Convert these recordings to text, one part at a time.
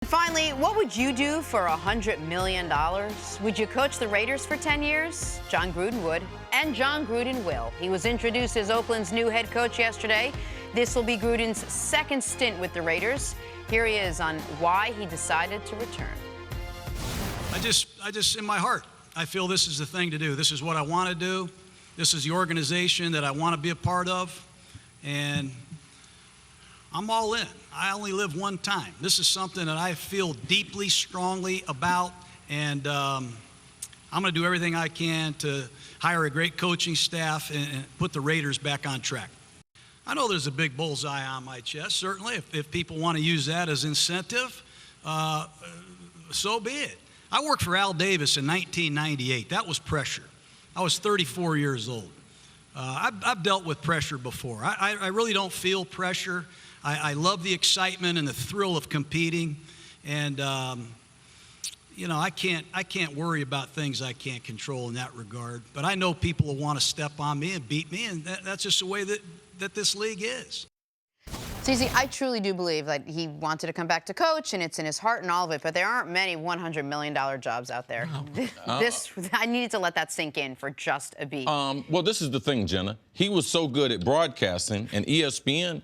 Finally, what would you do for $100 million? Would you coach the Raiders for 10 years? Jon Gruden would, and Jon Gruden will. He was introduced as Oakland's new head coach yesterday. This will be Gruden's second stint with the Raiders. Here he is on why he decided to return. I just, in my heart, I feel this is the thing to do. This is what I want to do. This is the organization that I want to be a part of. And I'm all in. I only live one time. This is something that I feel deeply, strongly about, and I'm going to do everything I can to hire a great coaching staff and put the Raiders back on track. I know there's a big bullseye on my chest, certainly. If people want to use that as incentive, so be it. I worked for Al Davis in 1998. That was pressure. I was 34 years old. I've dealt with pressure before. I really don't feel pressure. I love the excitement and the thrill of competing, and you know, I can't worry about things I can't control in that regard. But I know people will want to step on me and beat me, and that's just the way that this league is. Cece, I truly do believe that he wanted to come back to coach, and it's in his heart and all of it, but there aren't many $100 million jobs out there. I needed to let that sink in for just a beat. Well, this is the thing, Jenna. He was so good at broadcasting, and ESPN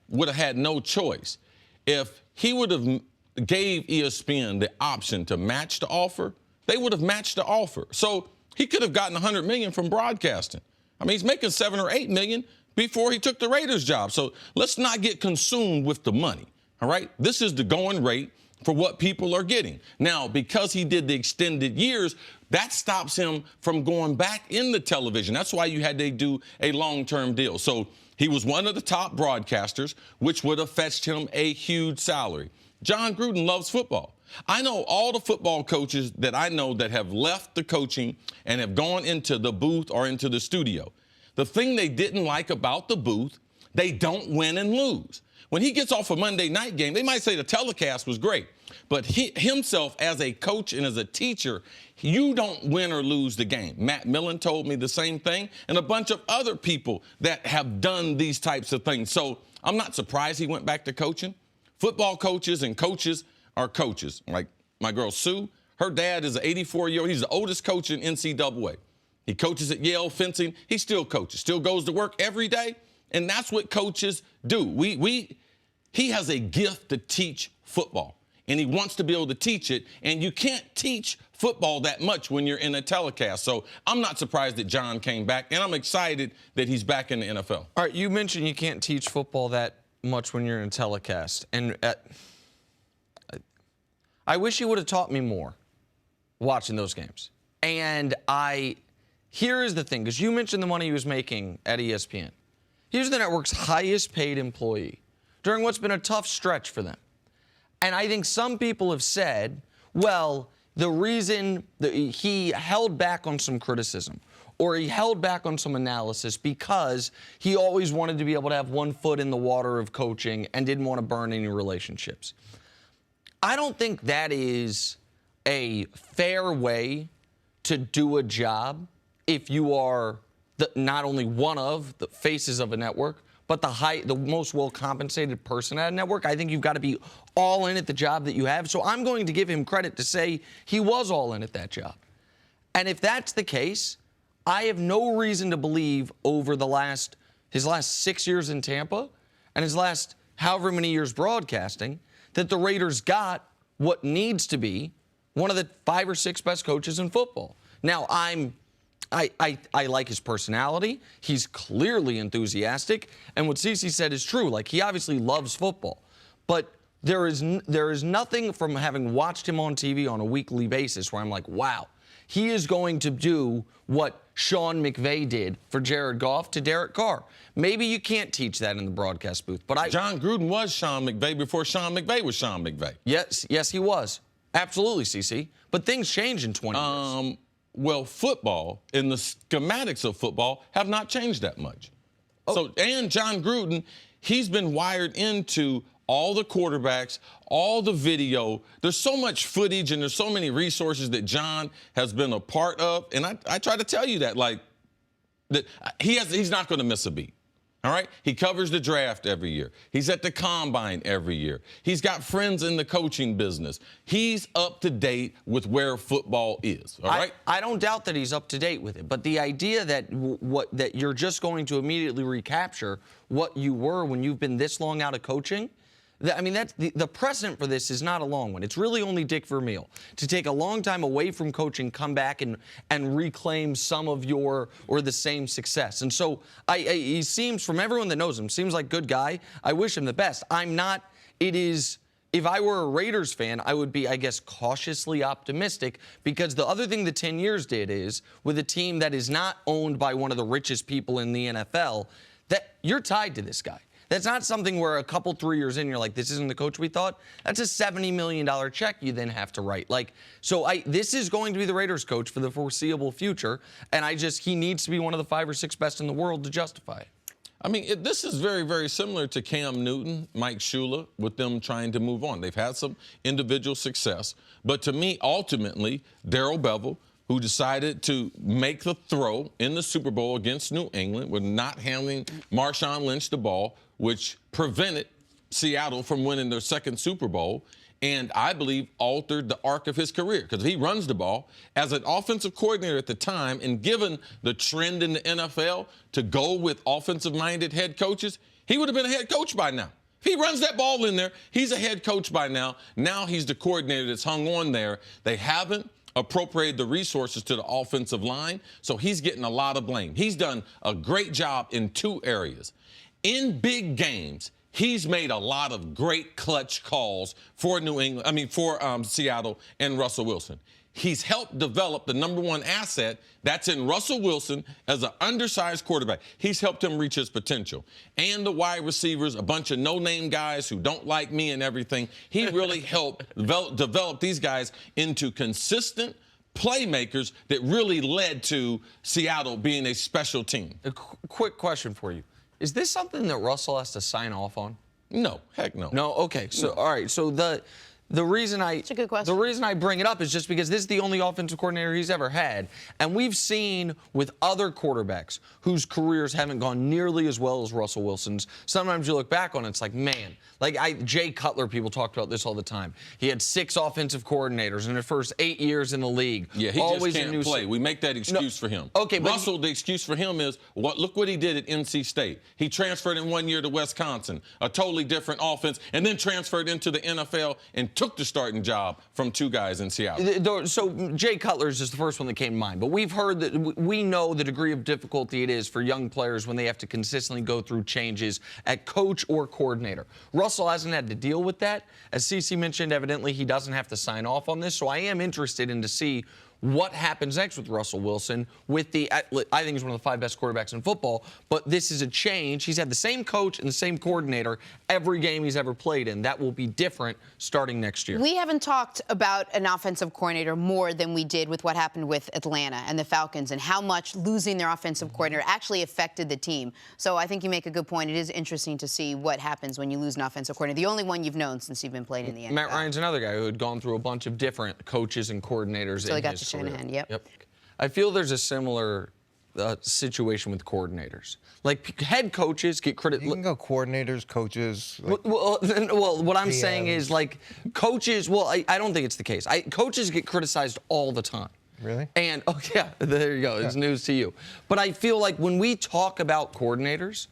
would have had no choice. If he would have gave ESPN the option to match the offer, they would have matched the offer. So he could have gotten $100 million from broadcasting. I mean, he's making $7 or $8 million before he took the Raiders job. So let's not get consumed with the money, all right? This is the going rate for what people are getting. Now, because he did the extended years, that stops him from going back in the television. That's why you had to do a long-term deal. So he was one of the top broadcasters, which would have fetched him a huge salary. Jon Gruden loves football. I know all the football coaches that I know that have left the coaching and have gone into the booth or into the studio. The thing they didn't like about the booth, they don't win and lose. When he gets off a Monday night game, they might say the telecast was great, but himself as a coach and as a teacher, you don't win or lose the game. Matt Millen told me the same thing, and a bunch of other people that have done these types of things. So I'm not surprised he went back to coaching. Football coaches and coaches are coaches. Like my girl Sue, her dad is an 84-year-old. He's the oldest coach in NCAA. He coaches at Yale fencing. He still coaches, still goes to work every day. And that's what coaches do. He has a gift to teach football, and he wants to be able to teach it. And you can't teach football that much when you're in a telecast. So I'm not surprised that Jon came back, and I'm excited that he's back in the NFL. All right, you mentioned you can't teach football that much when you're in a telecast. And I wish you would have taught me more watching those games. And here is the thing, because you mentioned the money he was making at ESPN. He's the network's highest paid employee during what's been a tough stretch for them. And I think some people have said, well, the reason that he held back on some criticism or he held back on some analysis because he always wanted to be able to have one foot in the water of coaching and didn't want to burn any relationships. I don't think that is a fair way to do a job if you are not only one of the faces of a network, but the most well-compensated person at a network. I think you've got to be all in at the job that you have. So I'm going to give him credit to say he was all in at that job. And if that's the case, I have no reason to believe over his last 6 years in Tampa and his last however many years broadcasting that the Raiders got what needs to be one of the 5 or 6 best coaches in football. Now, I like his personality. He's clearly enthusiastic. And what Cece said is true. Like, he obviously loves football. But there is nothing from having watched him on TV on a weekly basis where I'm like, wow, he is going to do what Sean McVay did for Jared Goff to Derek Carr. Maybe you can't teach that in the broadcast booth. But Jon Gruden was Sean McVay before Sean McVay was Sean McVay. Yes, he was. Absolutely, Cece. But things change in 20 years. Well, football and the schematics of football have not changed that much. And Jon Gruden, he's been wired into all the quarterbacks, all the video. There's so much footage and there's so many resources that Jon has been a part of. And I try to tell you that, like, that he's not going to miss a beat. All right? He covers the draft every year. He's at the combine every year. He's got friends in the coaching business. He's up to date with where football is. All right? I don't doubt that he's up to date with it, but the idea that that you're just going to immediately recapture what you were when you've been this long out of coaching, I mean, that's the precedent for this is not a long one. It's really only Dick Vermeil to take a long time away from coaching, come back and reclaim some of your or the same success. And so he seems, from everyone that knows him, seems like a good guy. I wish him the best. I'm not. It is. If I were a Raiders fan, I would be, I guess, cautiously optimistic, because the other thing the 10 years did is, with a team that is not owned by one of the richest people in the NFL, that you're tied to this guy. That's not something where a couple, 3 years in, you're like, this isn't the coach we thought. That's a $70 million check you then have to write. This is going to be the Raiders coach for the foreseeable future, and he needs to be one of the 5 or 6 best in the world to justify it. I mean, this is very, very similar to Cam Newton, Mike Shula, with them trying to move on. They've had some individual success, but to me, ultimately, Darrell Bevell, who decided to make the throw in the Super Bowl against New England with not handing Marshawn Lynch the ball, which prevented Seattle from winning their second Super Bowl, and I believe altered the arc of his career, because he runs the ball as an offensive coordinator at the time, and given the trend in the NFL to go with offensive-minded head coaches, he would have been a head coach by now. If he runs that ball in there, he's a head coach by now. Now he's the coordinator that's hung on there. They haven't appropriated the resources to the offensive line, so he's getting a lot of blame. He's done a great job in 2 areas. In big games, he's made a lot of great clutch calls for Seattle and Russell Wilson. He's helped develop the #1 asset that's in Russell Wilson as an undersized quarterback. He's helped him reach his potential. And the wide receivers, a bunch of no-name guys who don't like me and everything. He really helped develop these guys into consistent playmakers that really led to Seattle being a special team. A quick question for you. Is this something that Russell has to sign off on? No, heck no. No? Okay. So, all right. So the reason It's a good question. The reason I bring it up is just because this is the only offensive coordinator he's ever had. And we've seen with other quarterbacks whose careers haven't gone nearly as well as Russell Wilson's, sometimes you look back on it, it's like, man, Jay Cutler, people talked about this all the time. He had 6 offensive coordinators in the first 8 years in the league. Yeah, he just can't play. We make that excuse for him. Okay, but Russell, the excuse for him is, look what he did at NC State. He transferred in 1 year to Wisconsin, a totally different offense, and then transferred into the NFL and took the starting job from 2 guys in Seattle. So Jay Cutler is just the first one that came to mind. But we've heard that we know the degree of difficulty it is for young players when they have to consistently go through changes at coach or coordinator. Russell hasn't had to deal with that. As CeCe mentioned, evidently he doesn't have to sign off on this. So I am interested in to see what happens next with Russell Wilson with I think he's one of the 5 best quarterbacks in football, but this is a change. He's had the same coach and the same coordinator every game he's ever played in. That will be different starting next year. We haven't talked about an offensive coordinator more than we did with what happened with Atlanta and the Falcons and how much losing their offensive coordinator actually affected the team. So I think you make a good point. It is interesting to see what happens when you lose an offensive coordinator, the only one you've known since you've been playing in the NFL. Matt Ryan's another guy who had gone through a bunch of different coaches and coordinators in his career. Yep. I feel there's a similar situation with coordinators. Like head coaches get credit. You can go coordinators, coaches. Well, what I'm saying is like coaches. Well, I don't think it's the case. Coaches get criticized all the time. Really? And yeah, there you go. It's news to you. But I feel like when we talk about coordinators,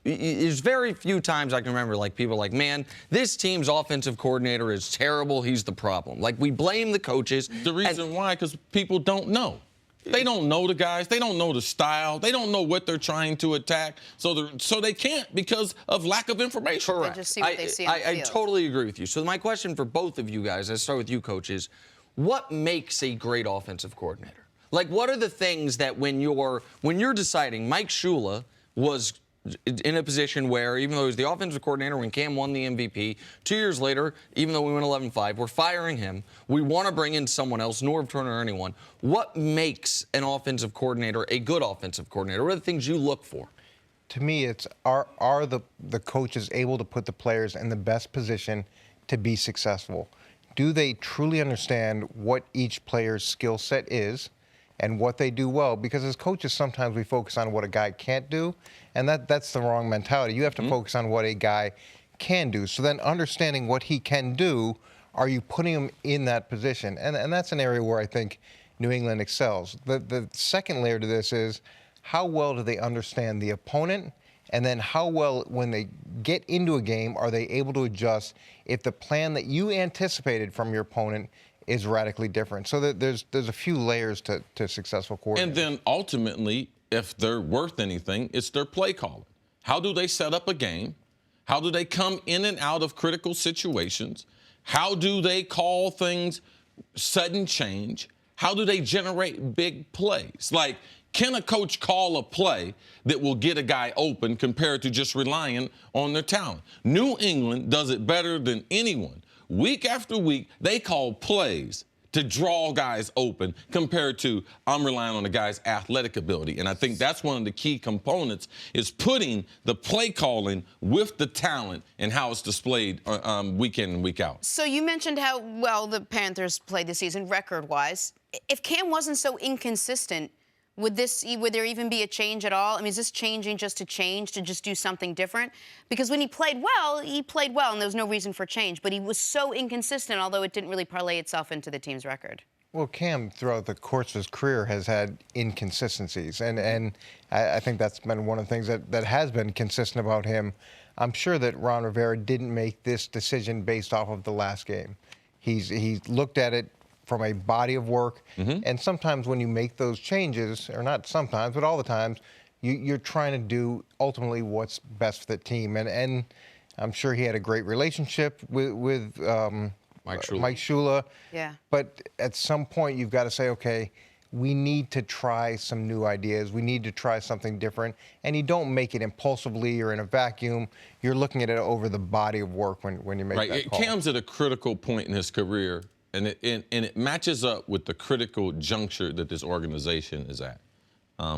there's very few times I can remember like people like, man, this team's offensive coordinator is terrible. He's the problem. Like we blame the coaches. The reason why, because people don't know. They don't know the guys. They don't know the style. They don't know what they're trying to attack. So they can't because of lack of information. Correct. They just see what they see on the field. I totally agree with you. So my question for both of you guys, let's start with you coaches, what makes a great offensive coordinator? Like what are the things that when you're deciding, Mike Shula was in a position where, even though he was the offensive coordinator when Cam won the MVP, 2 years later, even though we went 11-5, we're firing him. We want to bring in someone else, Norv Turner or anyone. What makes an offensive coordinator a good offensive coordinator? What are the things you look for? To me, it's are the coaches able to put the players in the best position to be successful? Do they truly understand what each player's skill set is? and what they do well. Because as coaches, sometimes we focus on what a guy can't do, and that's the wrong mentality. You have to focus on what a guy can do. So then understanding what he can do, are you putting him in that position? And that's an area where I think New England excels. The second layer to this is how well do they understand the opponent, and then how well, when they get into a game, are they able to adjust if the plan that you anticipated from your opponent is radically different. So there's a few layers to successful coordinating. And then ultimately, if they're worth anything, it's their play calling. How do they set up a game? How do they come in and out of critical situations? How do they call things sudden change? How do they generate big plays? Like, can a coach call a play that will get a guy open compared to just relying on their talent? New England does it better than anyone. Week after week, they call plays to draw guys open compared to I'm relying on the guy's athletic ability. And I think that's one of the key components is putting the play calling with the talent and how it's displayed week in and week out. So you mentioned how well the Panthers played this season record-wise. If Cam wasn't so inconsistent, would there even be a change at all? I mean, is this changing just to change, to just do something different? Because when he played well, and there was no reason for change. But he was so inconsistent, although it didn't really parlay itself into the team's record. Well, Cam, throughout the course of his career, has had inconsistencies. And I think that's been one of the things that has been consistent about him. I'm sure that Ron Rivera didn't make this decision based off of the last game. He's looked at it from a body of work. And sometimes when you make those changes, or not sometimes, but all the times, you're trying to do ultimately what's best for the team. And I'm sure he had a great relationship with Mike Shula. Yeah. But at some point, you've got to say, okay, we need to try some new ideas. We need to try something different. And you don't make it impulsively or in a vacuum. You're looking at it over the body of work when you make that call. Cam's at a critical point in his career. And it matches up with the critical juncture that this organization is at.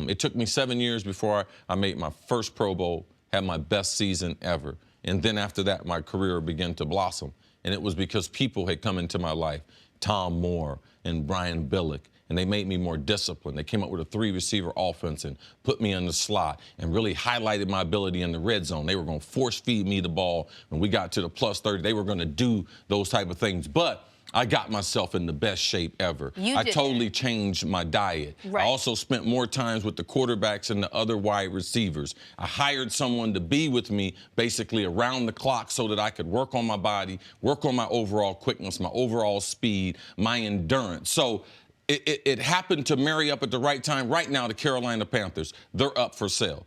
It took me 7 years before I made my first Pro Bowl, had my best season ever. And then after that, my career began to blossom. And it was because people had come into my life, Tom Moore and Brian Billick, and they made me more disciplined. They came up with a 3-receiver offense and put me in the slot and really highlighted my ability in the red zone. They were going to force feed me the ball. When we got to the plus 30, they were going to do those type of things. But I got myself in the best shape ever. I totally changed my diet. Right. I also spent more times with the quarterbacks and the other wide receivers. I hired someone to be with me basically around the clock so that I could work on my body, work on my overall quickness, my overall speed, my endurance. So it happened to marry up at the right time. Right now, the Carolina Panthers, they're up for sale.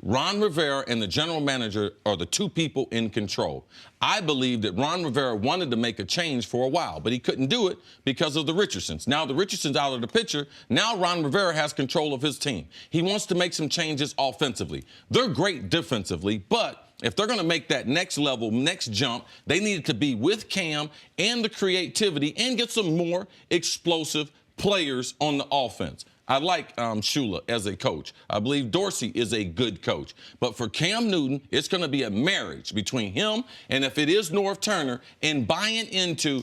Ron Rivera and the general manager are the two people in control. I believe that Ron Rivera wanted to make a change for a while, but he couldn't do it because of the Richardsons. Now the Richardsons out of the picture. Now Ron Rivera has control of his team. He wants to make some changes offensively. They're great defensively, but if they're going to make that next level, next jump, they needed to be with Cam and the creativity and get some more explosive players on the offense. I like Shula as a coach. I believe Dorsey is a good coach. But for Cam Newton, it's going to be a marriage between him and, if it is North Turner, and buying into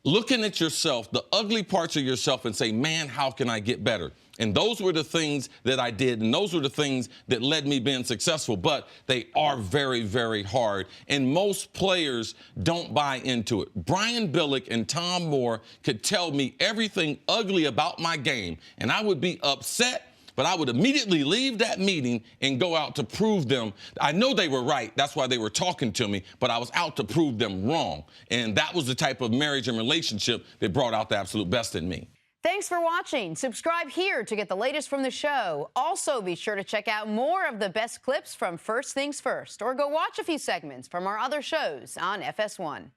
looking at yourself, the ugly parts of yourself, and say, man, how can I get better? And those were the things that I did, and those were the things that led me being successful. But they are very, very hard, and most players don't buy into it. Brian Billick and Tom Moore could tell me everything ugly about my game, and I would be upset, but I would immediately leave that meeting and go out to prove them. I know they were right. That's why they were talking to me, but I was out to prove them wrong. And that was the type of marriage and relationship that brought out the absolute best in me. Thanks for watching. Subscribe here to get the latest from the show. Also, be sure to check out more of the best clips from First Things First, or go watch a few segments from our other shows on FS1.